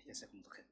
jazakumullah khair.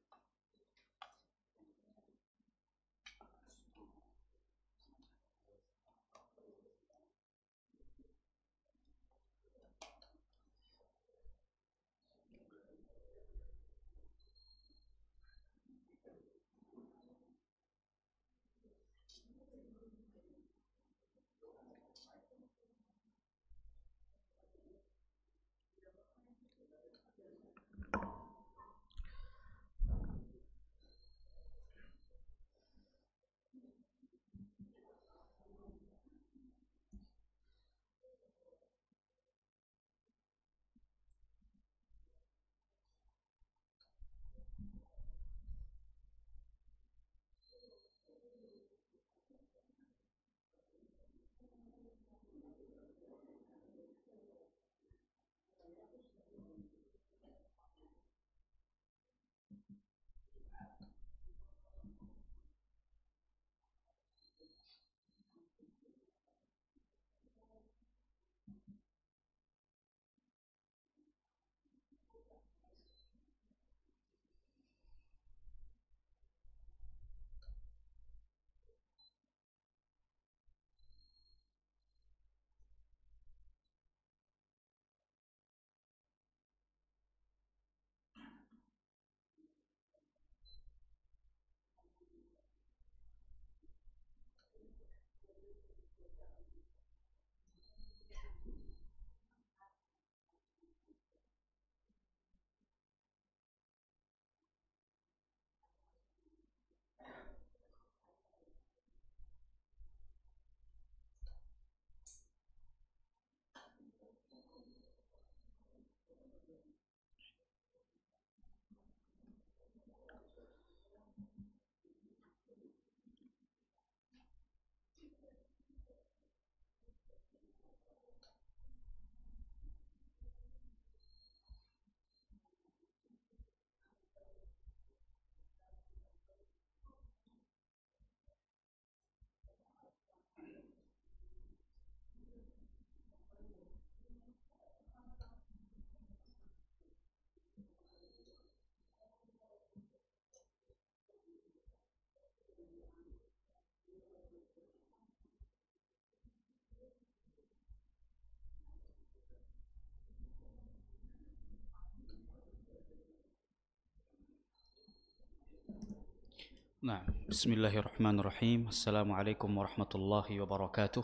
Nah, bismillahirrahmanirrahim. Assalamualaikum warahmatullahi wabarakatuh.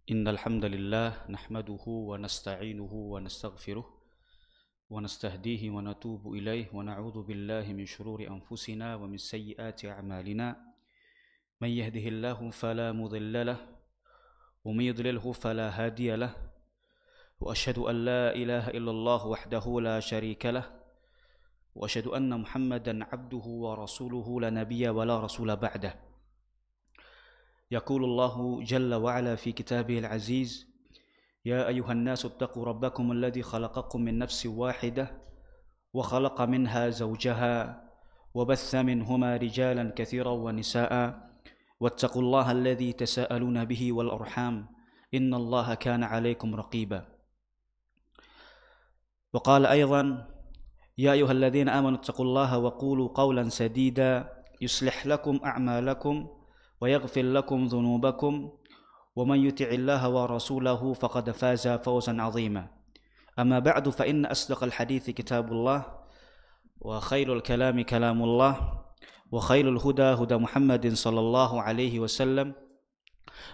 Innal hamdalillah nahmaduhu wa nasta'inuhu wa nastaghfiruh wa nastahdihi wa natubu ilaihi wa na'udzu billahi min shururi anfusina wa min sayyiati a'malina. Man yahdihillahu fala mudilla lahu wa man yudlilhu fala hadiya lahu. Wa asyhadu an la ilaha illallah wahdahu la syarika lahu. وأشهد أن محمدا عبده ورسوله لا نبي ولا رسول بعده. يقول الله جل وعلا في كتابه العزيز: يا أيها الناس اتقوا ربكم الذي خلقكم من نفس واحدة وخلق منها زوجها وبث منهما رجالا كثيرا ونساء واتقوا الله الذي تساءلون به والأرحام إن الله كان عليكم رقيبا. وقال أيضا: يا أيها الذين آمنوا اتقوا الله وقولوا قولا سديدا يصلح لكم أعمالكم ويغفر لكم ذنوبكم ومن يطع الله ورسوله فقد فاز فوزا عظيما. أما بعد فإن أصدق الحديث كتاب الله وخير الكلام كلام الله وخير الهدى هدى محمد صلى الله عليه وسلم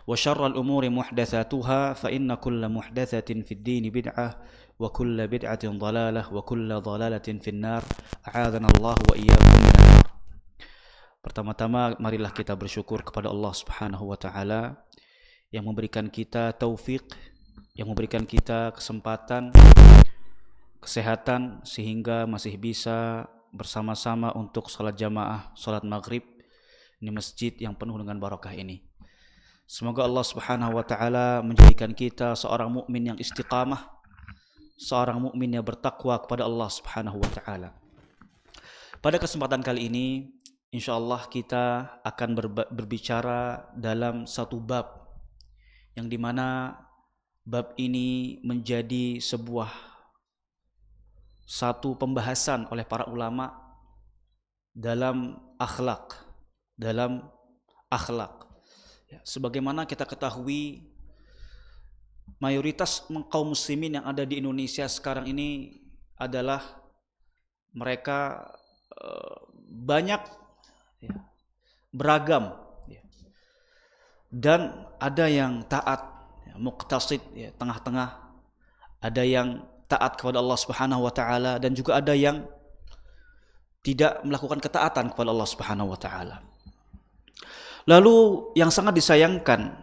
وشر الأمور محدثاتها فإن كل محدثة في الدين بدعة وكل بدعة ضلالة وكل ضلالة في النار أعاذنا الله وإياكم من النار. Pertama-tama marilah kita bersyukur kepada Allah Subhanahu wa taala yang memberikan kita taufik, yang memberikan kita kesempatan, kesehatan sehingga masih bisa bersama-sama untuk salat jamaah, salat maghrib di masjid yang penuh dengan barakah ini. Semoga Allah Subhanahu wa taala menjadikan kita seorang mukmin yang istiqamah, seorang mukmin yang bertakwa kepada Allah Subhanahu wa taala. Pada kesempatan kali ini, insyaallah kita akan berbicara dalam satu bab yang dimana bab ini menjadi sebuah satu pembahasan oleh para ulama dalam akhlak, Ya, sebagaimana kita ketahui, mayoritas kaum muslimin yang ada di Indonesia sekarang ini adalah mereka banyak, ya, beragam, ya. Dan ada yang taat, ya, muqtasid, ya, tengah-tengah. Ada yang taat kepada Allah Subhanahu wa taala dan juga ada yang tidak melakukan ketaatan kepada Allah Subhanahu wa taala. Lalu yang sangat disayangkan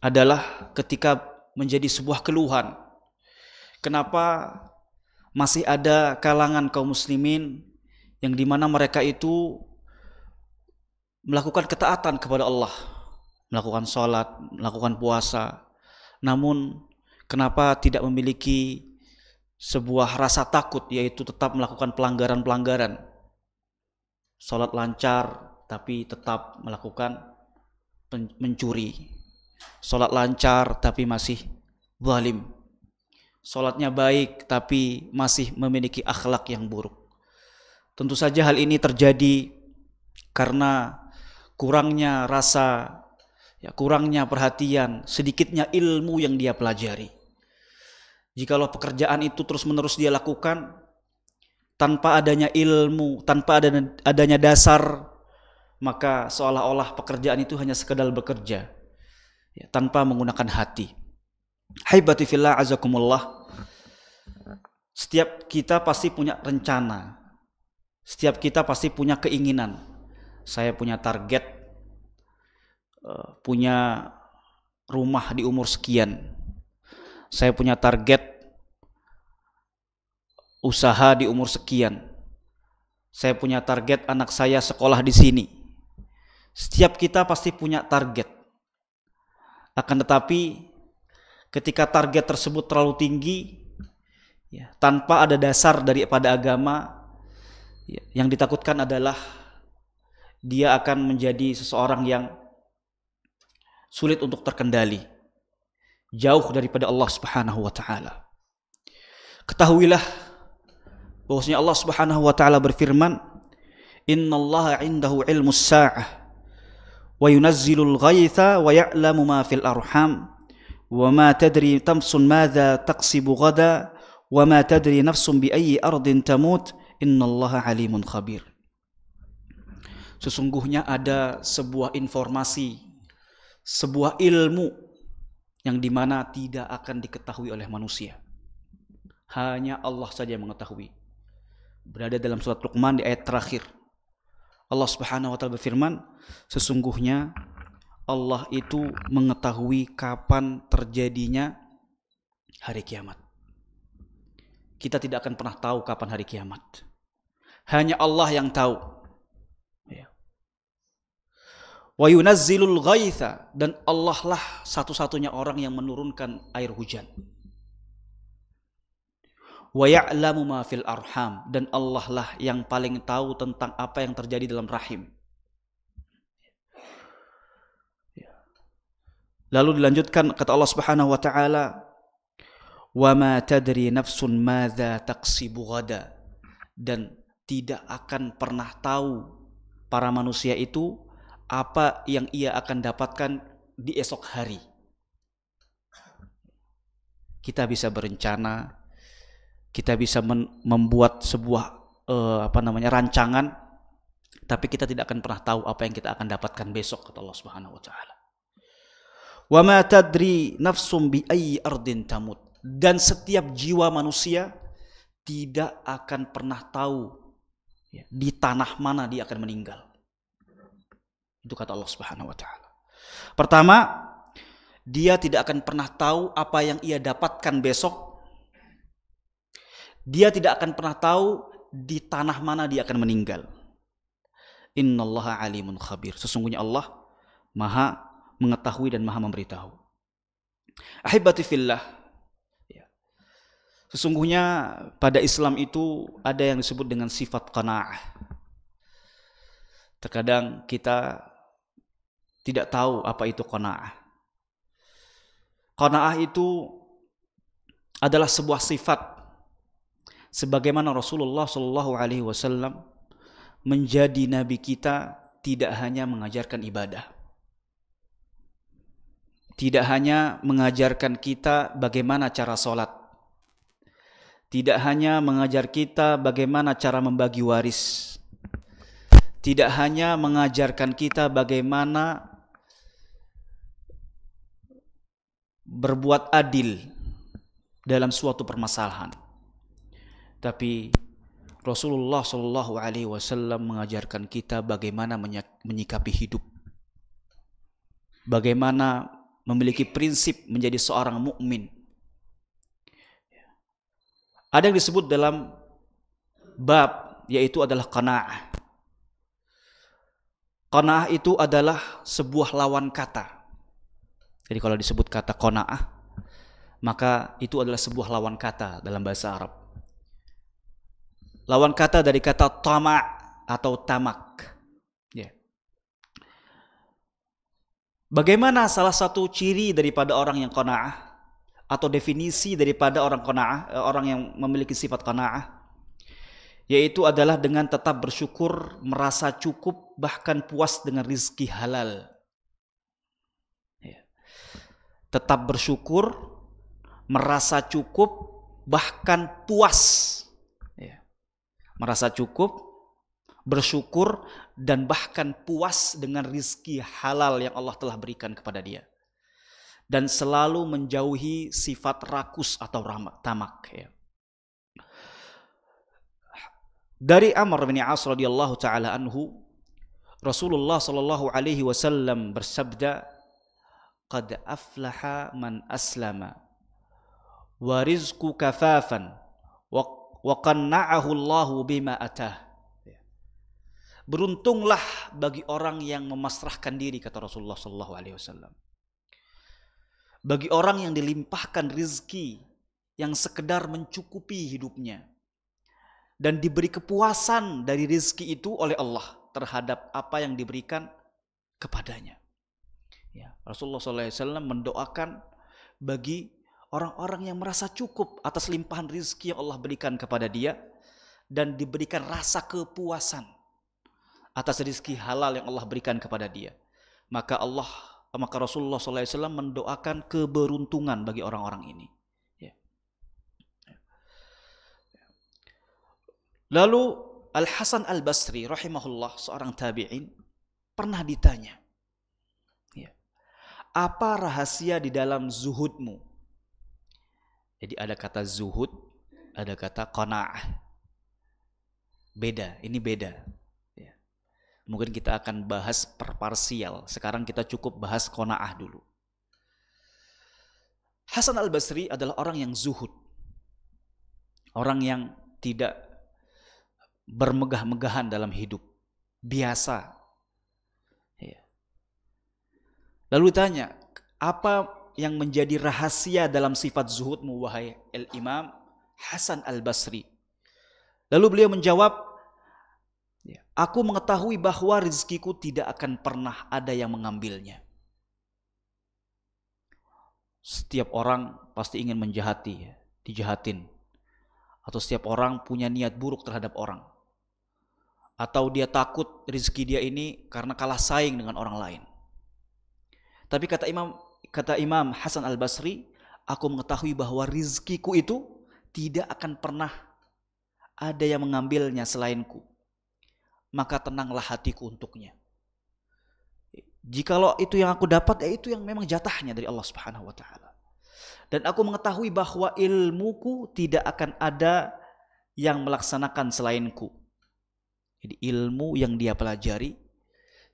adalah ketika menjadi sebuah keluhan, kenapa masih ada kalangan kaum muslimin yang dimana mereka itu melakukan ketaatan kepada Allah, melakukan sholat, melakukan puasa, namun kenapa tidak memiliki sebuah rasa takut, yaitu tetap melakukan pelanggaran-pelanggaran. Sholat lancar tapi tetap melakukan mencuri. Sholat lancar tapi masih zalim. Sholatnya baik tapi masih memiliki akhlak yang buruk. Tentu saja hal ini terjadi karena kurangnya rasa, ya, kurangnya perhatian, sedikitnya ilmu yang dia pelajari. Jikalau pekerjaan itu terus-menerus dia lakukan tanpa adanya ilmu, tanpa adanya dasar, maka seolah-olah pekerjaan itu hanya sekedar bekerja, ya, tanpa menggunakan hati. Haibati fillah azakumullah. Setiap kita pasti punya rencana. Setiap kita pasti punya keinginan. Saya punya target, punya rumah di umur sekian. Saya punya target usaha di umur sekian. Saya punya target anak saya sekolah di sini. Setiap kita pasti punya target. Akan tetapi ketika target tersebut terlalu tinggi, ya, tanpa ada dasar daripada agama, ya, yang ditakutkan adalah dia akan menjadi seseorang yang sulit untuk terkendali, jauh daripada Allah Subhanahu wa taala. Ketahuilah bahwasanya Allah Subhanahu wa taala berfirman, "Innallaha 'indahu 'ilmus sa'ah wa yunazzilul ghaitha wa ya'lamu ma fil arham wa ma tadri nafsun madza taksibu ghada wa ma tadri nafsun bi ayyi ardin tamut innallaha 'alimun khabir." Sesungguhnya ada sebuah informasi, sebuah ilmu yang dimana tidak akan diketahui oleh manusia. Hanya Allah saja yang mengetahui. Berada dalam surat Luqman di ayat terakhir. Allah Subhanahu wa taala berfirman, sesungguhnya Allah itu mengetahui kapan terjadinya hari kiamat. Kita tidak akan pernah tahu kapan hari kiamat. Hanya Allah yang tahu. Wa yunazzilul ghaitha, dan Allah lah satu-satunya orang yang menurunkan air hujan. Wa ya'lamu ma fil arham, dan Allah lah yang paling tahu tentang apa yang terjadi dalam rahim. Lalu dilanjutkan kata Allah Subhanahu wa taala, wa ma tadri nafsun madza taksibu ghada, dan tidak akan pernah tahu para manusia itu apa yang ia akan dapatkan di esok hari. Kita bisa berencana, kita bisa membuat sebuah rancangan, tapi kita tidak akan pernah tahu apa yang kita akan dapatkan besok, kata Allah Subhanahu wa taala. Wa ma tadri nafsum bi ayyi ardin tamut, dan setiap jiwa manusia tidak akan pernah tahu, ya, di tanah mana dia akan meninggal. Itu kata Allah Subhanahu wa taala. Pertama, dia tidak akan pernah tahu apa yang ia dapatkan besok. Dia tidak akan pernah tahu di tanah mana dia akan meninggal. Innallaha alimun khabir. Sesungguhnya Allah Maha mengetahui dan Maha memberitahu. Ahibati fillah. Sesungguhnya pada Islam itu ada yang disebut dengan sifat qanaah. Terkadang kita tidak tahu apa itu qanaah. Qanaah itu adalah sebuah sebagaimana Rasulullah Shallallahu Alaihi Wasallam menjadi nabi kita tidak hanya mengajarkan ibadah, tidak hanya mengajarkan kita bagaimana cara sholat, tidak hanya mengajar kita bagaimana cara membagi waris, tidak hanya mengajarkan kita bagaimana berbuat adil dalam suatu permasalahan, tapi Rasulullah Shallallahu Alaihi Wasallam mengajarkan kita bagaimana menyikapi hidup, bagaimana memiliki prinsip menjadi seorang mukmin. Ada yang disebut dalam bab, yaitu adalah qanaah. Qanaah itu adalah sebuah lawan kata. Jadi kalau disebut kata qanaah, maka itu adalah sebuah lawan kata dalam bahasa Arab. Lawan kata dari kata tama' atau tamak. Ya. Bagaimana salah satu ciri daripada orang yang qanaah, atau definisi daripada orang qanaah, orang yang memiliki sifat qanaah, yaitu adalah dengan tetap bersyukur, merasa cukup, bahkan puas dengan rizki halal. Ya. Tetap bersyukur, merasa cukup, bahkan puas. Merasa cukup, bersyukur, dan bahkan puas dengan rizki halal yang Allah telah berikan kepada dia. Dan selalu menjauhi sifat rakus atau tamak. Ya. Dari Amr bin As radhiyallahu taala anhu, Rasulullah sallallahu alaihi wasallam bersabda, "Qad aflaha man aslama wa rizqu kafafan wa qanna'ahu Allahu bima atah." Beruntunglah bagi orang yang memasrahkan diri, kata Rasulullah sallallahu alaihi wasallam. Bagi orang yang dilimpahkan rizki yang sekedar mencukupi hidupnya dan diberi kepuasan dari rizki itu oleh Allah terhadap apa yang diberikan kepadanya. Ya, Rasulullah sallallahu alaihi wasallam mendoakan bagi orang-orang yang merasa cukup atas limpahan rizki yang Allah berikan kepada dia dan diberikan rasa kepuasan atas rizki halal yang Allah berikan kepada dia. Maka Rasulullah SAW mendoakan keberuntungan bagi orang-orang ini. Ya. Lalu Al-Hasan Al-Basri rahimahullah, seorang tabi'in, pernah ditanya, ya, apa rahasia di dalam zuhudmu? Jadi ada kata zuhud, ada kata qanaah. Beda, ini beda. Ya. Mungkin kita akan bahas per parsial. Sekarang kita cukup bahas qanaah dulu. Hasan Al-Basri adalah orang yang zuhud. Orang yang tidak bermegah-megahan dalam hidup. Biasa. Ya. Lalu tanya, apa yang menjadi rahasia dalam sifat zuhudmu, wahai Al-Imam Hasan Al-Basri? Lalu beliau menjawab, aku mengetahui bahwa rizkiku tidak akan pernah ada yang mengambilnya. Setiap orang pasti ingin menjahati, dijahatin. Atau setiap orang punya niat buruk terhadap orang. Atau dia takut rizki dia ini karena kalah saing dengan orang lain. Tapi kata Imam Hasan Al-Basri, aku mengetahui bahwa rizkiku itu tidak akan pernah ada yang mengambilnya selainku. Maka tenanglah hatiku untuknya. Jikalau itu yang aku dapat, itu yang memang jatahnya dari Allah Subhanahu wa taala. Dan aku mengetahui bahwa ilmuku tidak akan ada yang melaksanakan selainku. Jadi ilmu yang dia pelajari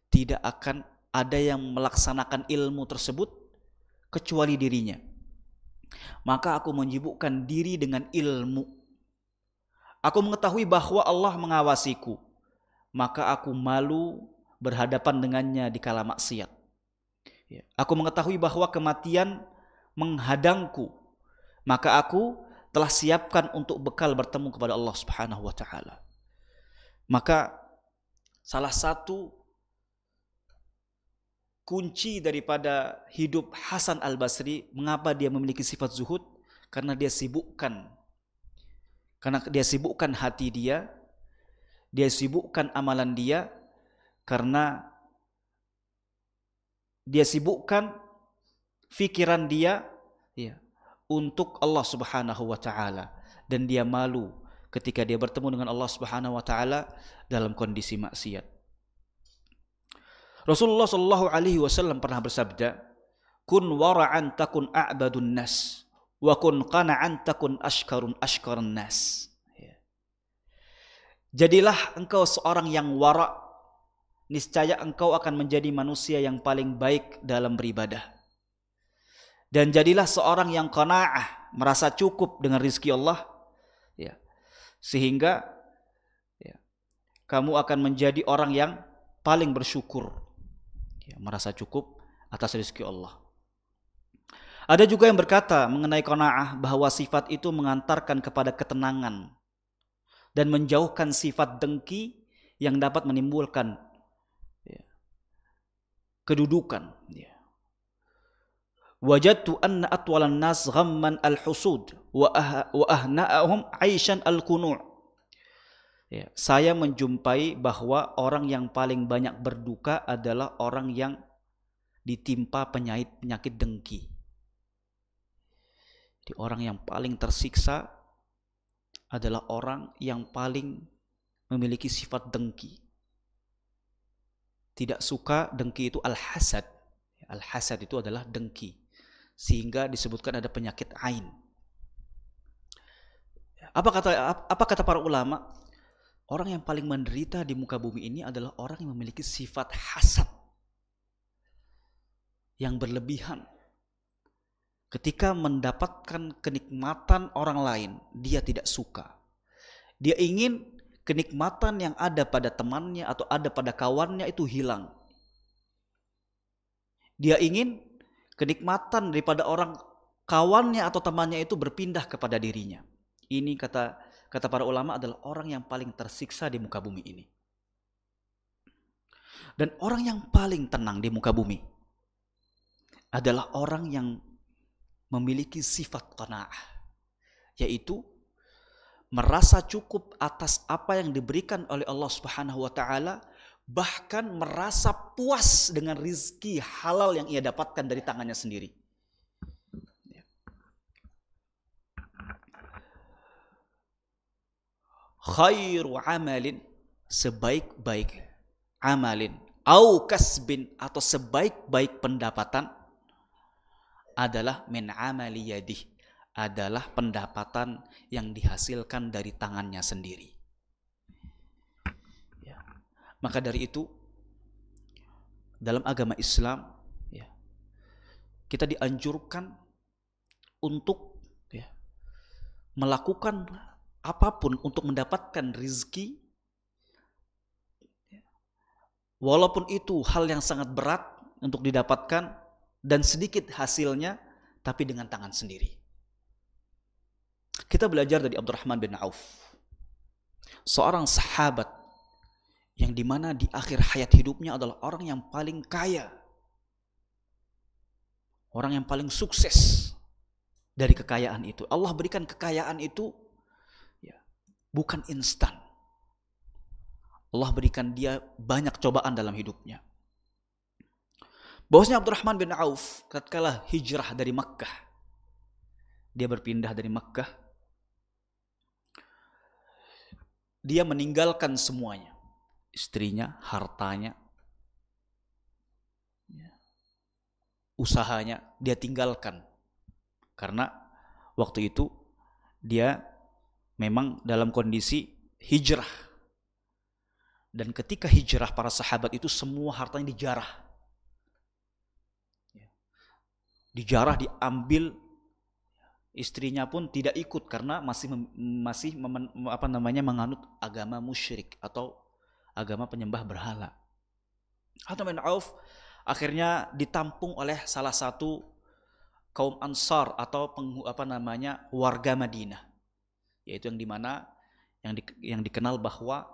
tidak akan ada yang melaksanakan ilmu tersebut kecuali dirinya. Maka aku menyibukkan diri dengan ilmu. Aku mengetahui bahwa Allah mengawasiku. Maka aku malu berhadapan dengannya di kala maksiat. Aku mengetahui bahwa kematian menghadangku. Maka aku telah siapkan untuk bekal bertemu kepada Allah Subhanahu wa taala. Maka salah satu kunci daripada hidup Hasan Al-Basri, mengapa dia memiliki sifat zuhud? Karena dia sibukkan Karena dia sibukkan hati dia sibukkan amalan dia, karena dia sibukkan pikiran dia ya, untuk Allah Subhanahu wa taala, dan dia malu ketika dia bertemu dengan Allah Subhanahu wa taala dalam kondisi maksiat. Rasulullah sallallahu alaihi wasallam pernah bersabda, "Kun wara'an takun a'badun nas, wa kun qana'an takun ashkarun nas." Jadilah engkau seorang yang wara', niscaya engkau akan menjadi manusia yang paling baik dalam beribadah. Dan jadilah seorang yang qanaah, merasa cukup dengan rizki Allah, ya, sehingga ya, kamu akan menjadi orang yang paling bersyukur, ya, merasa cukup atas rizki Allah. Ada juga yang berkata mengenai qanaah bahwa sifat itu mengantarkan kepada ketenangan dan menjauhkan sifat dengki yang dapat menimbulkan ya, kedudukan. Ya. Wajadtu anna atwalan nas ghamman al-husud wa ahna'ahum aishan al-qunu'. Ya, saya menjumpai bahwa orang yang paling banyak berduka adalah orang yang ditimpa penyakit dengki. Jadi orang yang paling tersiksa adalah orang yang paling memiliki sifat dengki. Tidak suka, dengki itu al-hasad. Al-hasad itu adalah dengki. Sehingga disebutkan ada penyakit ain. Apa kata para ulama? Orang yang paling menderita di muka bumi ini adalah orang yang memiliki sifat hasad yang berlebihan. Ketika mendapatkan kenikmatan orang lain, dia tidak suka. Dia ingin kenikmatan yang ada pada temannya atau ada pada kawannya itu hilang. Dia ingin kenikmatan daripada orang kawannya atau temannya itu berpindah kepada dirinya. Ini kata para ulama adalah orang yang paling tersiksa di muka bumi ini. Dan orang yang paling tenang di muka bumi adalah orang yang memiliki sifat qanaah, yaitu merasa cukup atas apa yang diberikan oleh Allah Subhanahu wa taala, bahkan merasa puas dengan rizki halal yang ia dapatkan dari tangannya sendiri. Khairu amalin, sebaik-baik amalin, au kasbin, atau sebaik-baik pendapatan, adalah min amali yadih, adalah pendapatan yang dihasilkan dari tangannya sendiri. Ya. Maka dari itu dalam agama Islam ya, kita dianjurkan untuk ya, melakukan apapun untuk mendapatkan rizki, walaupun itu hal yang sangat berat untuk didapatkan dan sedikit hasilnya, tapi dengan tangan sendiri. Kita belajar dari Abdurrahman bin Auf, seorang sahabat yang dimana di akhir hayat hidupnya adalah orang yang paling kaya, orang yang paling sukses dari kekayaan itu. Allah berikan kekayaan itu ya, bukan instan. Allah berikan dia banyak cobaan dalam hidupnya. Bahwasanya Abdurrahman bin Auf tatkala hijrah dari Makkah, dia berpindah dari Makkah, dia meninggalkan semuanya, istrinya, hartanya, usahanya, dia tinggalkan. Karena waktu itu dia memang dalam kondisi hijrah. Dan ketika hijrah para sahabat itu semua hartanya dijarah. Dijarah, diambil, istrinya pun tidak ikut karena masih menganut agama musyrik atau agama penyembah berhala. Abdurrahman bin Auf akhirnya ditampung oleh salah satu kaum Ansar atau warga Madinah, yaitu yang dimana yang dikenal bahwa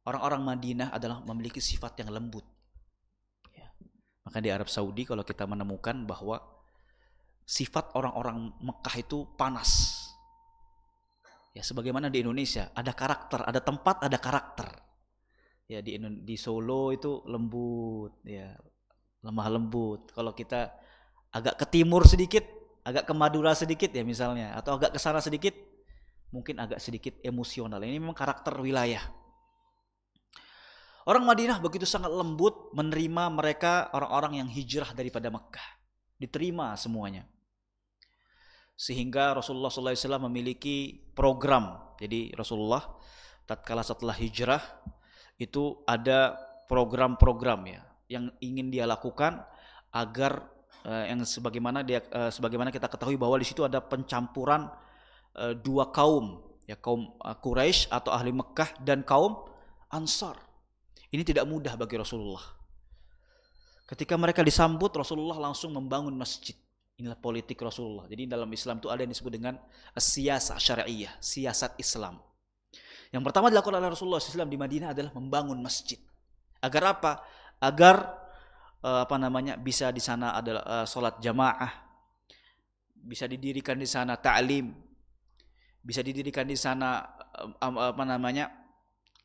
orang-orang Madinah adalah memiliki sifat yang lembut. Maka di Arab Saudi kalau kita menemukan bahwa sifat orang-orang Mekah itu panas. Ya, sebagaimana di Indonesia ada karakter, ada tempat, ada karakter. Ya, di Solo itu lembut, ya, lemah lembut. Kalau kita agak ke timur sedikit, agak ke Madura sedikit ya misalnya, atau agak ke sana sedikit, mungkin agak sedikit emosional. Ini memang karakter wilayah. Orang Madinah begitu sangat lembut menerima mereka, orang-orang yang hijrah daripada Mekkah. Diterima semuanya. Sehingga Rasulullah SAW memiliki program. Jadi Rasulullah tatkala setelah hijrah itu ada program-program ya yang ingin dia lakukan agar yang sebagaimana kita ketahui bahwa di situ ada pencampuran dua kaum, ya, kaum Quraisy atau ahli Mekkah dan kaum Ansar. Ini tidak mudah bagi Rasulullah. Ketika mereka disambut, Rasulullah langsung membangun masjid. Inilah politik Rasulullah. Jadi dalam Islam itu ada yang disebut dengan siyasat syariah, siasat Islam. Yang pertama dilakukan oleh Rasulullah SAW di Madinah adalah membangun masjid. Agar apa? Agar bisa di sana ada sholat jamaah, bisa didirikan di sana ta'lim, bisa didirikan di sana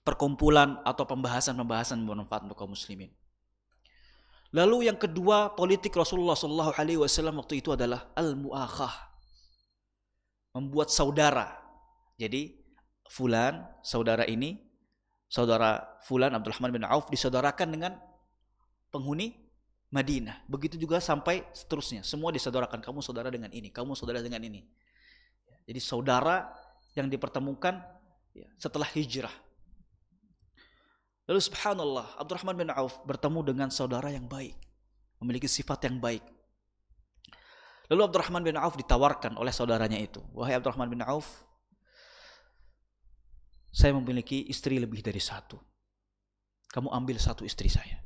perkumpulan atau pembahasan-pembahasan bermanfaat untuk kaum muslimin. Lalu yang kedua, politik Rasulullah SAW waktu itu adalah al-mu'akhah, membuat saudara. Jadi fulan, saudara ini, saudara fulan Abdurrahman bin Auf disaudarakan dengan penghuni Madinah. Begitu juga sampai seterusnya, semua disaudarakan. Kamu saudara dengan ini, kamu saudara dengan ini. Jadi saudara yang dipertemukan setelah hijrah. Lalu subhanallah, Abdurrahman bin Auf bertemu dengan saudara yang baik, memiliki sifat yang baik. Lalu Abdurrahman bin Auf ditawarkan oleh saudaranya itu, wahai Abdurrahman bin Auf, saya memiliki istri lebih dari satu. Kamu ambil satu istri saya.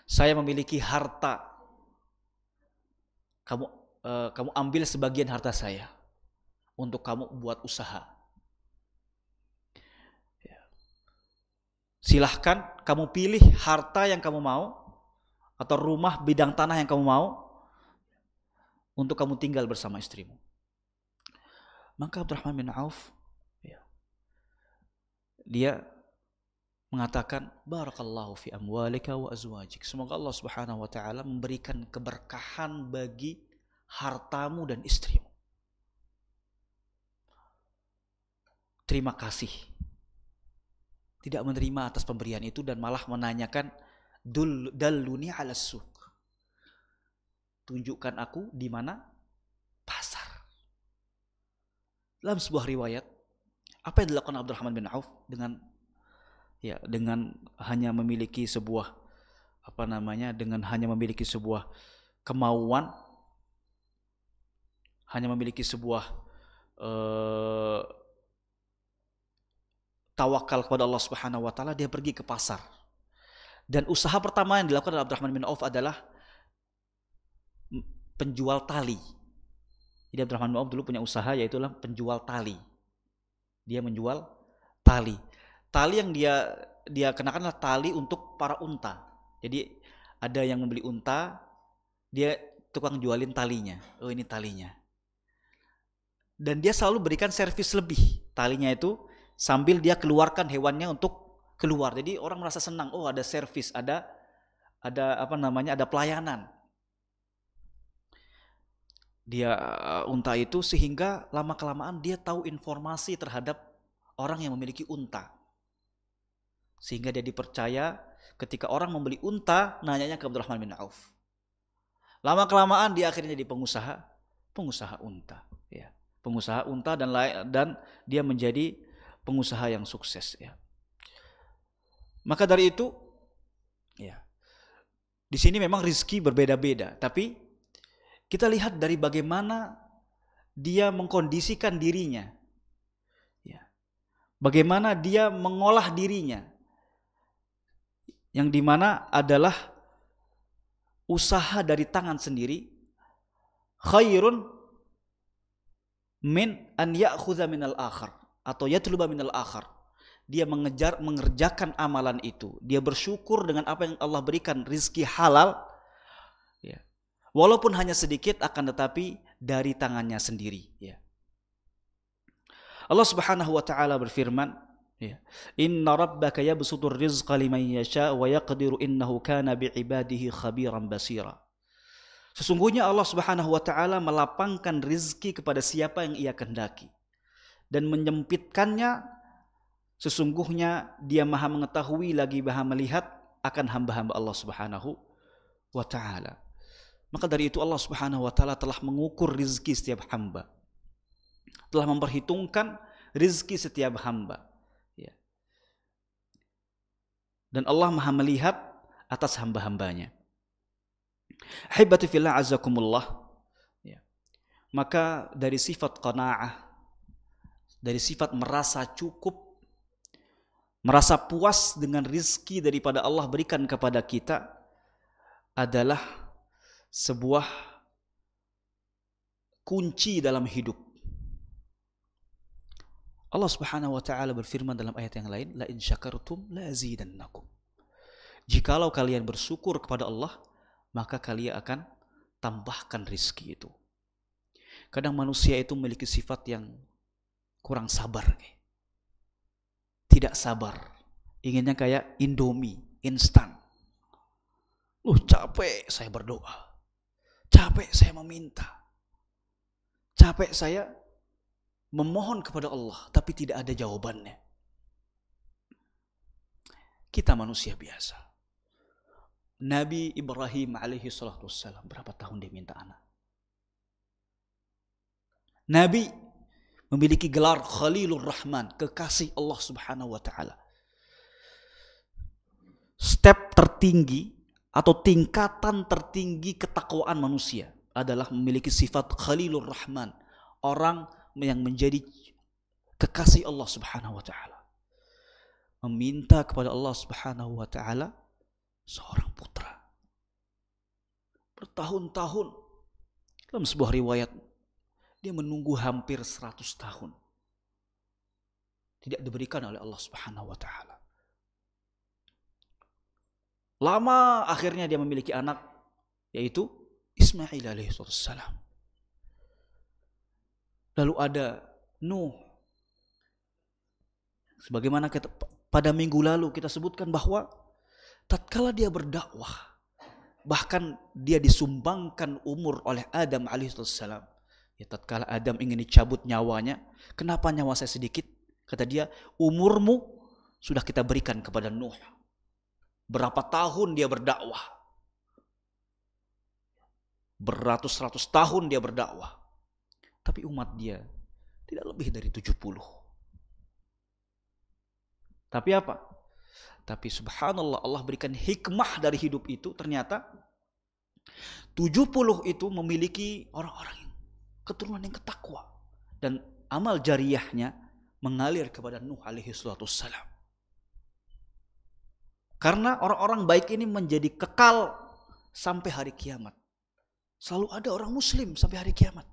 Saya memiliki harta. Kamu ambil sebagian harta saya untuk kamu buat usaha. Silahkan kamu pilih harta yang kamu mau atau rumah bidang tanah yang kamu mau untuk kamu tinggal bersama istrimu. Maka Abdurrahman bin Auf dia mengatakan barakallahu fi amwalika wa azwajik. Semoga Allah Subhanahu wa taala memberikan keberkahan bagi hartamu dan istrimu. Terima kasih. Tidak menerima atas pemberian itu dan malah menanyakan dalluni ala suq. Tunjukkan aku di mana pasar. Dalam sebuah riwayat, apa yang dilakukan Abdurrahman bin Auf dengan hanya memiliki sebuah dengan hanya memiliki sebuah kemauan, hanya memiliki sebuah tawakal kepada Allah Subhanahu wa taala, dia pergi ke pasar. Dan usaha pertama yang dilakukan oleh Abdurrahman bin Auf adalah penjual tali. Jadi Abdurrahman bin Auf dulu punya usaha, yaitu penjual tali. Dia menjual tali. Tali yang dia kenakan adalah tali untuk para unta. Jadi ada yang membeli unta, dia tukang jualin talinya. Oh, ini talinya. Dan dia selalu berikan servis lebih. Talinya itu sambil dia keluarkan hewannya untuk keluar. Jadi orang merasa senang. Oh, ada servis, ada pelayanan. Dia unta itu, sehingga lama-kelamaan dia tahu informasi terhadap orang yang memiliki unta. Sehingga dia dipercaya ketika orang membeli unta, nanyanya ke Abdurrahman bin Auf. Lama-kelamaan dia akhirnya jadi pengusaha unta. Ya. Pengusaha unta dan dia menjadi pengusaha yang sukses, ya. Maka dari itu, ya, di sini memang rezeki berbeda-beda, tapi kita lihat dari bagaimana dia mengkondisikan dirinya, ya, bagaimana dia mengolah dirinya, yang dimana adalah usaha dari tangan sendiri, khairun min an ya'khudha minal akhar. Atau yatluba minal akhar. Dia mengerjakan amalan itu. Dia bersyukur dengan apa yang Allah berikan, rizki halal, ya. Walaupun hanya sedikit, akan tetapi dari tangannya sendiri, ya. Allah Subhanahu wa taala berfirman, ya, Inna rabbaka yabsutur rizqa liman yasha wa yaqdiru innahu kana bi'ibadihi khabiran basira. Sesungguhnya Allah Subhanahu wa taala melapangkan rizki kepada siapa yang Ia kehendaki dan menyempitkannya. Sesungguhnya Dia Maha mengetahui lagi Maha melihat akan hamba-hamba Allah Subhanahu wa taala. Maka dari itu Allah Subhanahu wa taala telah mengukur rizki setiap hamba. Telah memperhitungkan rizki setiap hamba. Ya. Dan Allah Maha melihat atas hamba-hambanya. Ahibati fillah azakumullah. Ya. Maka dari sifat qanaah, dari sifat merasa cukup, merasa puas dengan rizki daripada Allah berikan kepada kita adalah sebuah kunci dalam hidup. Allah Subhanahu wa taala berfirman dalam ayat yang lain, la in syakartum la azidannakum. Jikalau kalian bersyukur kepada Allah, maka kalian akan tambahkan rizki itu. Kadang manusia itu memiliki sifat yang kurang sabar. Tidak sabar. Inginnya kayak Indomie, instan. Capek saya berdoa. Capek saya meminta. Capek saya memohon kepada Allah, tapi tidak ada jawabannya. Kita manusia biasa. Nabi Ibrahim alaihi salatu wassalam, berapa tahun dia minta anak? Nabi memiliki gelar Khalilur Rahman, kekasih Allah Subhanahu wa taala. Step tertinggi atau tingkatan tertinggi ketakwaan manusia adalah memiliki sifat Khalilur Rahman, orang yang menjadi kekasih Allah Subhanahu wa taala. Meminta kepada Allah Subhanahu wa taala seorang putra. Bertahun-tahun. Dalam sebuah riwayat dia menunggu hampir 100 tahun. Tidak diberikan oleh Allah Subhanahu wa taala. Lama akhirnya dia memiliki anak, yaitu Ismail alaihi salam. Lalu ada Nuh. Sebagaimana pada minggu lalu kita sebutkan bahwa tatkala dia berdakwah, bahkan dia disumbangkan umur oleh Adam alaihissalam. Ya, tatkala Adam ingin dicabut nyawanya, kenapa nyawa saya sedikit? Kata dia, umurmu sudah kita berikan kepada Nuh. Berapa tahun dia berdakwah? Beratus-ratus tahun dia berdakwah. Tapi umat dia tidak lebih dari 70. Tapi apa? Tapi subhanallah, Allah berikan hikmah dari hidup itu. Ternyata 70 itu memiliki orang-orang yang keturunan yang ketakwa. Dan amal jariyahnya mengalir kepada Nuh alaihi salatu wassalam. Karena orang-orang baik ini menjadi kekal sampai hari kiamat. Selalu ada orang muslim sampai hari kiamat.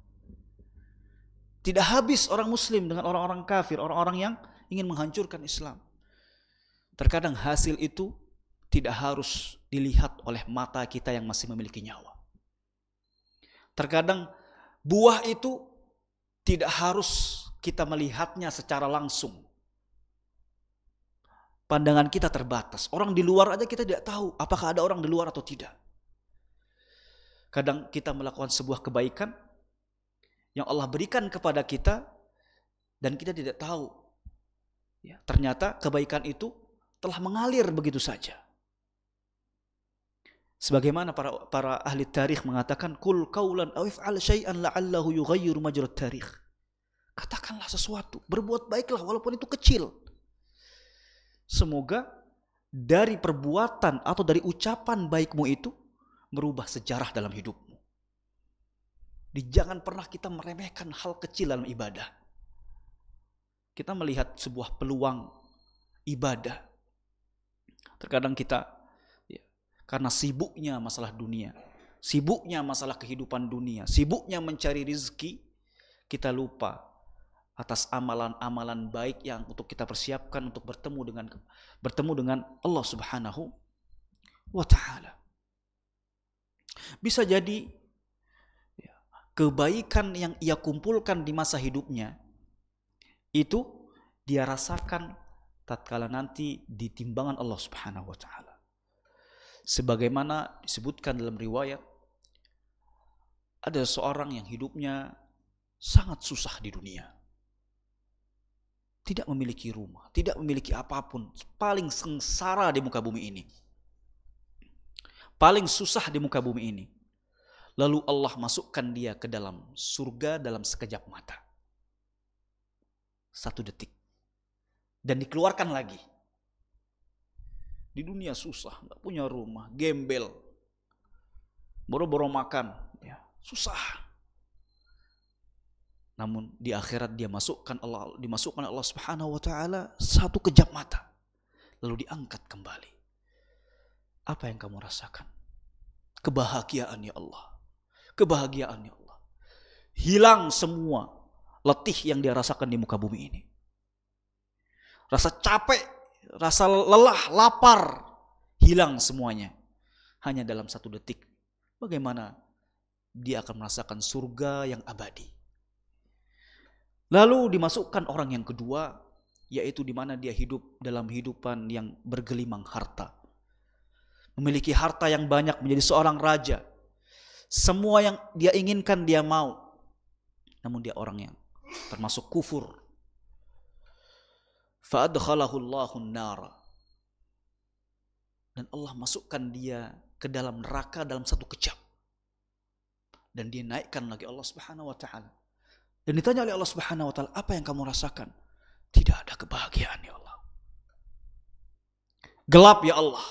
Tidak habis orang muslim dengan orang-orang kafir, orang-orang yang ingin menghancurkan Islam. Terkadang hasil itu tidak harus dilihat oleh mata kita yang masih memiliki nyawa. Terkadang buah itu tidak harus kita melihatnya secara langsung. Pandangan kita terbatas. Orang di luar aja kita tidak tahu apakah ada orang di luar atau tidak. Kadang kita melakukan sebuah kebaikan yang Allah berikan kepada kita dan kita tidak tahu. Ya, ternyata kebaikan itu telah mengalir begitu saja. Sebagaimana para ahli tarikh mengatakan, kul qaulan aw if'al syai'an la'allahu yughayyiru majra tarikh. Katakanlah sesuatu, berbuat baiklah walaupun itu kecil. Semoga dari perbuatan atau dari ucapan baikmu itu merubah sejarah dalam hidupmu. Jangan pernah kita meremehkan hal kecil dalam ibadah. Kita melihat sebuah peluang ibadah. Terkadang kita karena sibuknya masalah dunia, sibuknya masalah kehidupan dunia, sibuknya mencari rezeki, kita lupa atas amalan-amalan baik yang untuk kita persiapkan untuk bertemu dengan Allah Subhanahu wa taala. Bisa jadi kebaikan yang ia kumpulkan di masa hidupnya itu dia rasakan tatkala nanti di timbangan Allah Subhanahu wa taala. Sebagaimana disebutkan dalam riwayat, ada seorang yang hidupnya sangat susah di dunia. Tidak memiliki rumah, tidak memiliki apapun, paling sengsara di muka bumi ini. Paling susah di muka bumi ini. Lalu Allah masukkan dia ke dalam surga dalam sekejap mata. 1 detik. Dan dikeluarkan lagi. Di dunia susah, gak punya rumah, gembel. Boro-boro makan, ya, susah. Namun di akhirat dimasukkan Allah Subhanahu wa taala 1 kejap mata. Lalu diangkat kembali. Apa yang kamu rasakan? Kebahagiaan ya Allah. Kebahagiaan ya Allah. Hilang semua letih yang dia rasakan di muka bumi ini. Rasa capek, rasa lelah, lapar, hilang semuanya. Hanya dalam 1 detik. Bagaimana dia akan merasakan surga yang abadi. Lalu dimasukkan orang yang kedua, yaitu di mana dia hidup dalam kehidupan yang bergelimang harta. Memiliki harta yang banyak, menjadi seorang raja. Semua yang dia inginkan dia mau. Namun dia orang yang termasuk kufur. Fa'adkhalahu Allahun nara. Dan Allah masukkan dia ke dalam neraka dalam 1 kejap. Dan dia naikkan lagi Allah Subhanahu wa taala. Dan ditanya oleh Allah Subhanahu wa taala, apa yang kamu rasakan? Tidak ada kebahagiaan ya Allah. Gelap ya Allah.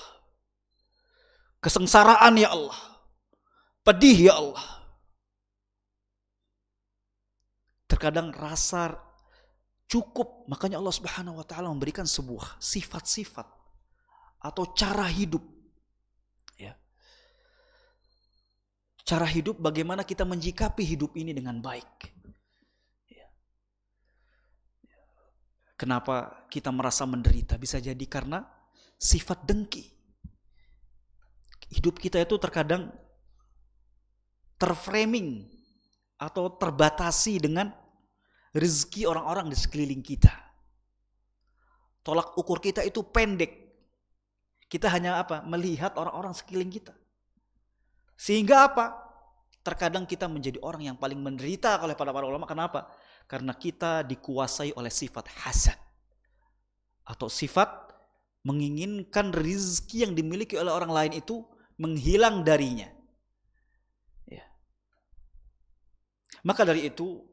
Kesengsaraan ya Allah. Pedih ya Allah. Terkadang rasa cukup, makanya Allah Subhanahu wa taala memberikan sebuah sifat-sifat atau cara hidup. Ya. Cara hidup bagaimana kita menjikapi hidup ini dengan baik. Ya. Kenapa kita merasa menderita? Bisa jadi karena sifat dengki. Hidup kita itu terkadang terframing atau terbatasi dengan rezeki orang-orang di sekeliling kita. Tolak ukur kita itu pendek. Kita hanya melihat orang-orang sekeliling kita. Sehingga terkadang kita menjadi orang yang paling menderita oleh para ulama. Kenapa? Karena kita dikuasai oleh sifat hasad. Atau sifat menginginkan rezeki yang dimiliki oleh orang lain itu menghilang darinya. Maka dari itu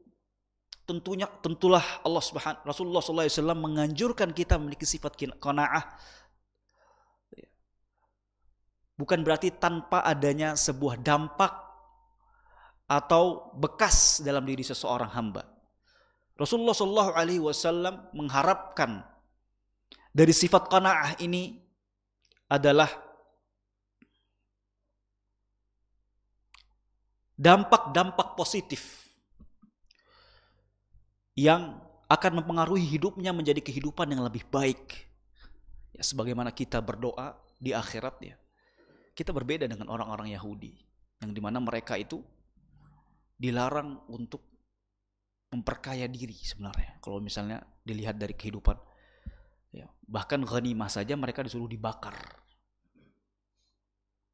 tentulah Rasulullah SAW menganjurkan kita memiliki sifat qanaah. Bukan berarti tanpa adanya sebuah dampak atau bekas dalam diri seseorang hamba. Rasulullah SAW mengharapkan dari sifat qanaah ini adalah dampak-dampak positif yang akan mempengaruhi hidupnya menjadi kehidupan yang lebih baik. Ya, sebagaimana kita berdoa di akhirat ya. Kita berbeda dengan orang-orang Yahudi yang dimana mereka itu dilarang untuk memperkaya diri sebenarnya. Kalau misalnya dilihat dari kehidupan, ya, bahkan ghanimah saja mereka disuruh dibakar.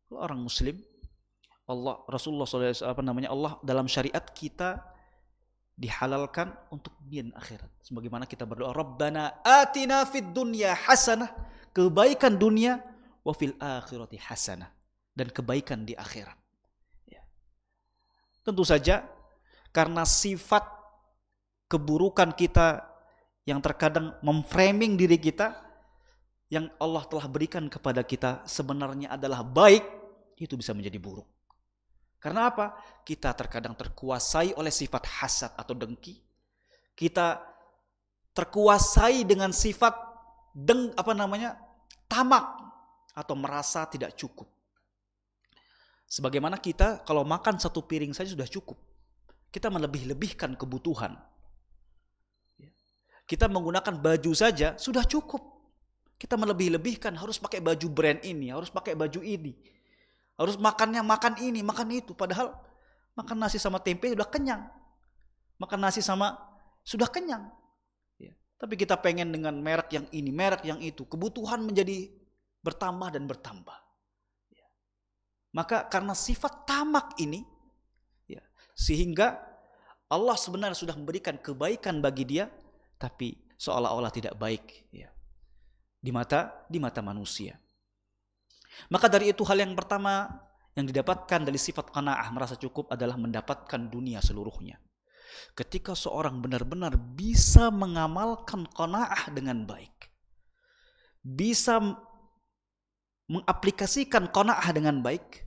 Kalau orang Muslim, Rasulullah SAW, Allah dalam syariat kita dihalalkan untuk dunia dan akhirat. Sebagaimana kita berdoa, Rabbana atina fid dunya hasanah, kebaikan dunia, wa fil akhirati hasanah, dan kebaikan di akhirat. Ya. Tentu saja karena sifat keburukan kita yang terkadang memframing diri kita, yang Allah telah berikan kepada kita sebenarnya adalah baik, itu bisa menjadi buruk. Karena apa? Kita terkadang terkuasai oleh sifat hasad atau dengki. Kita terkuasai dengan sifat tamak atau merasa tidak cukup. Sebagaimana kita kalau makan 1 piring saja sudah cukup. Kita melebih-lebihkan kebutuhan. Kita menggunakan baju saja sudah cukup. Kita melebih-lebihkan, harus pakai baju brand ini, harus pakai baju ini. Harus makannya makan ini, makan itu. Padahal makan nasi sama tempe sudah kenyang. Makan nasi sama sudah kenyang. Ya. Tapi kita pengen dengan merek yang ini, merek yang itu. Kebutuhan menjadi bertambah dan bertambah. Maka karena sifat tamak ini, sehingga Allah sebenarnya sudah memberikan kebaikan bagi dia, tapi seolah-olah tidak baik di mata manusia. Maka dari itu hal yang pertama yang didapatkan dari sifat qanaah, merasa cukup, adalah mendapatkan dunia seluruhnya. Ketika seorang benar-benar bisa mengamalkan qanaah dengan baik, bisa mengaplikasikan qanaah dengan baik,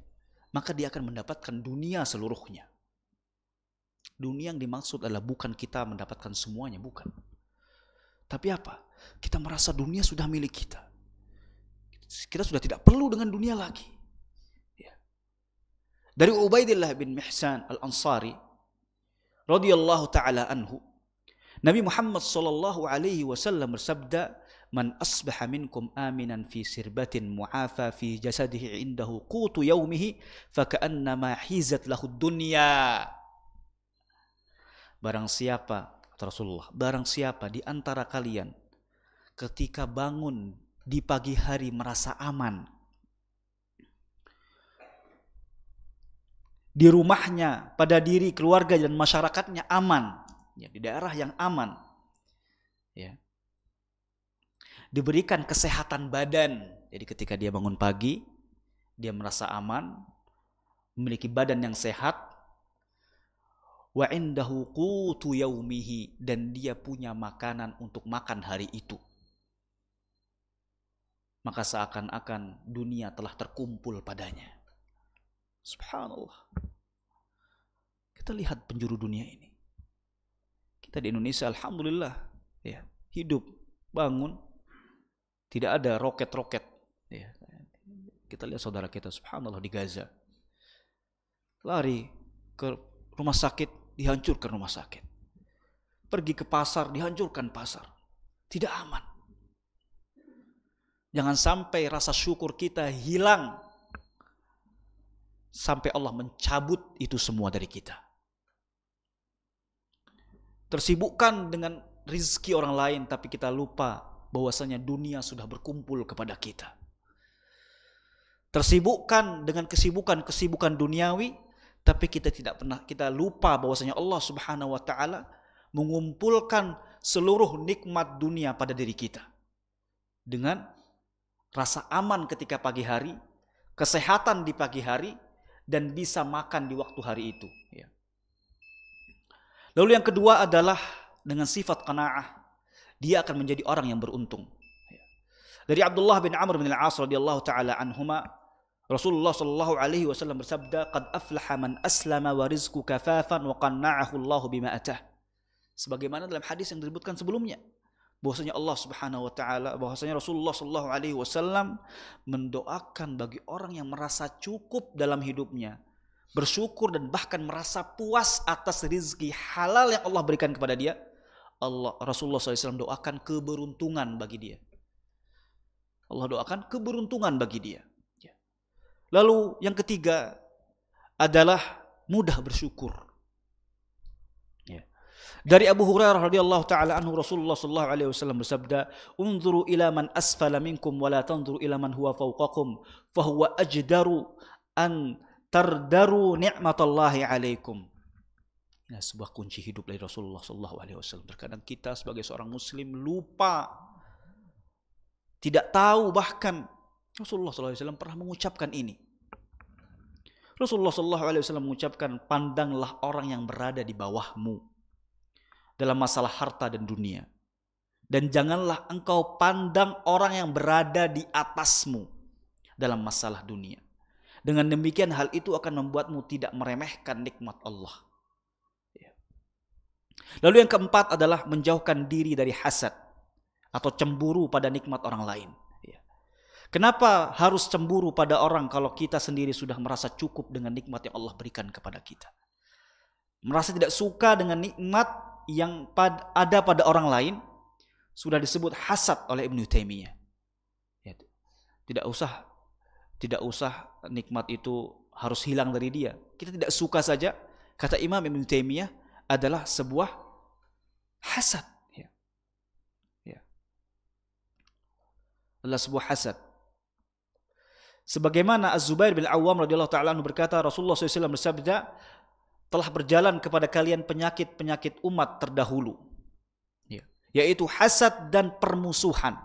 maka dia akan mendapatkan dunia seluruhnya. Dunia yang dimaksud adalah bukan kita mendapatkan semuanya, bukan. Tapi apa? Kita merasa dunia sudah milik kita. Kita sudah tidak perlu dengan dunia lagi. Dari Ubaidillah bin Mihsan al-Ansari radhiyallahu taala anhu, Nabi Muhammad sallallahu alaihi wasallam bersabda, "Man asbaha minkum aminan fi sirbatin mu'afa fi jasadihi indahu qutu yaumihi faka'annama hizat lahu dunya." Barang siapa, kata Rasulullah, barang siapa di antara kalian ketika bangun di pagi hari merasa aman, di rumahnya, pada diri, keluarga dan masyarakatnya aman, di daerah yang aman, diberikan kesehatan badan. Jadi ketika dia bangun pagi, dia merasa aman, memiliki badan yang sehat, wa indahu qutu yaumihi, dan dia punya makanan untuk makan hari itu, maka seakan-akan dunia telah terkumpul padanya. Subhanallah. Kita lihat penjuru dunia ini. Kita di Indonesia alhamdulillah hidup, bangun, tidak ada roket-roket. Kita lihat saudara kita subhanallah di Gaza, lari ke rumah sakit, dihancurkan rumah sakit. Pergi ke pasar, dihancurkan pasar. Tidak aman. Jangan sampai rasa syukur kita hilang sampai Allah mencabut itu semua dari kita. Tersibukkan dengan rizki orang lain, tapi kita lupa bahwasanya dunia sudah berkumpul kepada kita. Tersibukkan dengan kesibukan duniawi, tapi kita lupa bahwasanya Allah Subhanahu wa taala mengumpulkan seluruh nikmat dunia pada diri kita. Dengan rasa aman ketika pagi hari, kesehatan di pagi hari, dan bisa makan di waktu hari itu. Lalu yang kedua adalah dengan sifat qanaah, dia akan menjadi orang yang beruntung. Dari Abdullah bin Amr bin Al-As radhiyallahu taala anhuma, Rasulullah sallallahu alaihi wasallam bersabda, "Qad aflaha man aslama wa rizqu kafafan wa qanna'ahu Allahu bima atah." Sebagaimana dalam hadis yang disebutkan sebelumnya, bahwasanya Allah Subhanahu wa taala, bahwasanya Rasulullah sallallahu alaihi wasallam mendoakan bagi orang yang merasa cukup dalam hidupnya, bersyukur dan bahkan merasa puas atas rezeki halal yang Allah berikan kepada dia, Rasulullah SAW doakan keberuntungan bagi dia. Allah doakan keberuntungan bagi dia. Lalu yang ketiga adalah mudah bersyukur. Dari Abu Hurairah radhiyallahu taala anhu, Rasulullah sallallahu alaihi wasallam bersabda, "Unzuru ila man asfala minkum wa la tanzuru ila man huwa fawqakum, fa huwa ajdaru an tardaru ni'matallahi alaikum." Ini sebuah kunci hidup dari Rasulullah sallallahu alaihi wasallam. Terkadang kita sebagai seorang muslim lupa, tidak tahu, bahkan Rasulullah sallallahu alaihi wasallam pernah mengucapkan ini. Rasulullah sallallahu alaihi wasallam mengucapkan, "Pandanglah orang yang berada di bawahmu dalam masalah harta dan dunia, dan janganlah engkau pandang orang yang berada di atasmu dalam masalah dunia. Dengan demikian hal itu akan membuatmu tidak meremehkan nikmat Allah." Lalu yang keempat adalah menjauhkan diri dari hasad atau cemburu pada nikmat orang lain. Kenapa harus cemburu pada orang kalau kita sendiri sudah merasa cukup dengan nikmat yang Allah berikan kepada kita? Merasa tidak suka dengan nikmat yang ada pada orang lain sudah disebut hasad oleh Ibnu Taimiyah. Tidak usah nikmat itu harus hilang dari dia. Kita tidak suka saja, kata Imam Ibnu Taimiyah, adalah sebuah hasad. adalah sebuah hasad. Sebagaimana Az-Zubair bin Awwam radhiyallahu taala anhu berkata, Rasulullah SAW bersabda, telah berjalan kepada kalian penyakit-penyakit umat terdahulu, yaitu hasad dan permusuhan.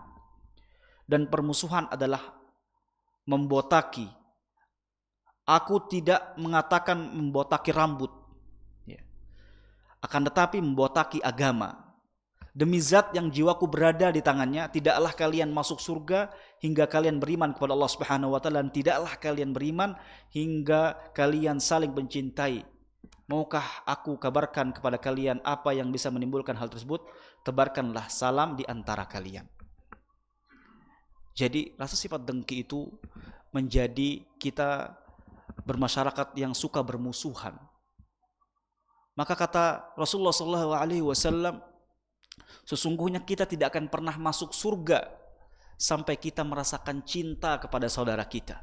Dan permusuhan adalah membotaki. Aku tidak mengatakan membotaki rambut, akan tetapi membotaki agama. Demi zat yang jiwaku berada di tangannya, tidaklah kalian masuk surga hingga kalian beriman kepada Allah Subhanahu wa taala, dan tidaklah kalian beriman hingga kalian saling mencintai. Maukah aku kabarkan kepada kalian apa yang bisa menimbulkan hal tersebut? Tebarkanlah salam di antara kalian. Jadi rasa sifat dengki itu menjadi kita bermasyarakat yang suka bermusuhan. Maka kata Rasulullah SAW, sesungguhnya kita tidak akan pernah masuk surga sampai kita merasakan cinta kepada saudara kita.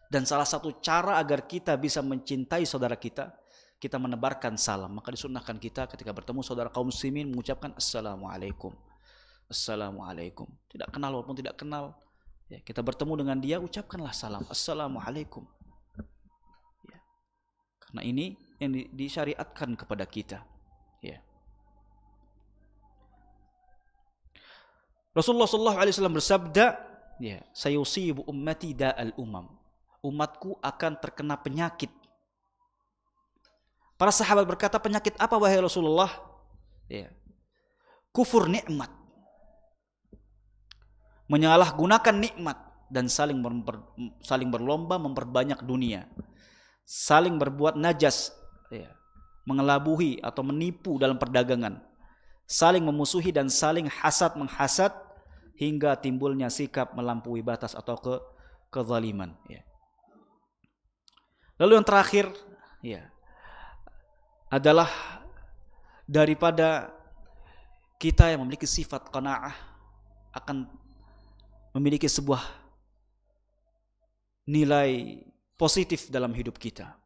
Dan salah satu cara agar kita bisa mencintai saudara kita menebarkan salam. Maka disunnahkan kita ketika bertemu saudara kaum muslimin mengucapkan Assalamualaikum. Assalamualaikum. Tidak kenal walaupun tidak kenal, kita bertemu dengan dia, ucapkanlah salam. Assalamualaikum. Karena ini yang disyariatkan kepada kita. Rasulullah SAW bersabda, sayusibu ummati da'al umam. Umatku akan terkena penyakit. Para sahabat berkata, penyakit apa wahai Rasulullah? Kufur nikmat, menyalahgunakan nikmat, dan saling berlomba memperbanyak dunia, saling berbuat najas, mengelabuhi atau menipu dalam perdagangan, saling memusuhi dan saling hasad menghasad, hingga timbulnya sikap melampaui batas atau kezaliman. Lalu yang terakhir adalah daripada kita yang memiliki sifat qanaah akan memiliki sebuah nilai positif dalam hidup kita,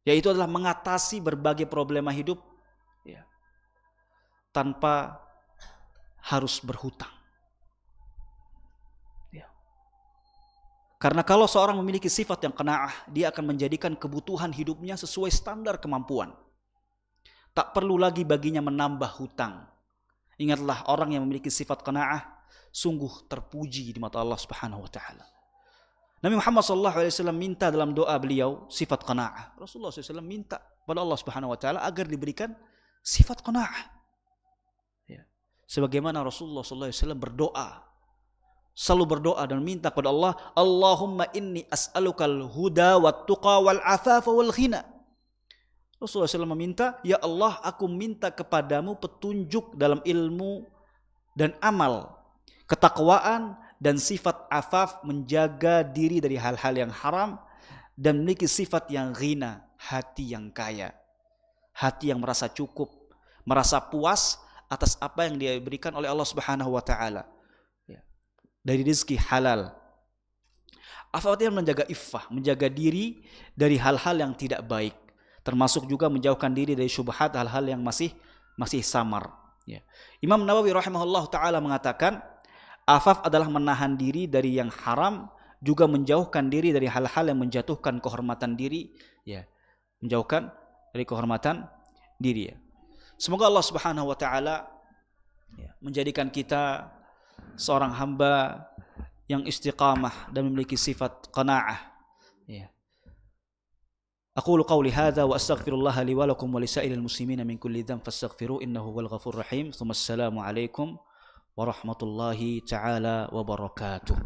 yaitu adalah mengatasi berbagai problema hidup tanpa harus berhutang. Karena kalau seorang memiliki sifat yang qanaah, dia akan menjadikan kebutuhan hidupnya sesuai standar kemampuan. Tak perlu lagi baginya menambah hutang. Ingatlah, orang yang memiliki sifat qanaah sungguh terpuji di mata Allah Subhanahu wa taala. Nabi Muhammad SAW minta dalam doa beliau sifat qanaah. Rasulullah SAW minta pada Allah Subhanahu wa taala agar diberikan sifat qanaah. Sebagaimana Rasulullah SAW selalu berdoa dan minta kepada Allah, Allahumma inni as'alukal huda wat tuqa wal afafa wal ghina. Rasulullah SAW meminta, ya Allah, aku minta kepadamu petunjuk dalam ilmu dan amal, ketakwaan dan sifat afaf, menjaga diri dari hal-hal yang haram, dan memiliki sifat yang ghina, hati yang kaya, hati yang merasa cukup, merasa puas atas apa yang dia berikan oleh Allah Subhanahu wa taala dari rezeki halal. Afaf artinya menjaga iffah, menjaga diri dari hal-hal yang tidak baik, termasuk juga menjauhkan diri dari syubhat, hal-hal yang masih samar. Imam Nawawi rahimahullah taala mengatakan, afaf adalah menahan diri dari yang haram, juga menjauhkan diri dari hal-hal yang menjatuhkan kehormatan diri, menjauhkan dari kehormatan diri. Semoga Allah Subhanahu wa taala menjadikan kita seorang hamba yang istiqamah dan memiliki sifat qanaah. Aqulu qawli hadza wa astaghfirullah li wa lakum wa lisairil muslimina min kulli dhanb fastaghfiruhu innahu huwal ghafurur rahim. Tsumma assalamu alaikum warahmatullahi taala wabarakatuh.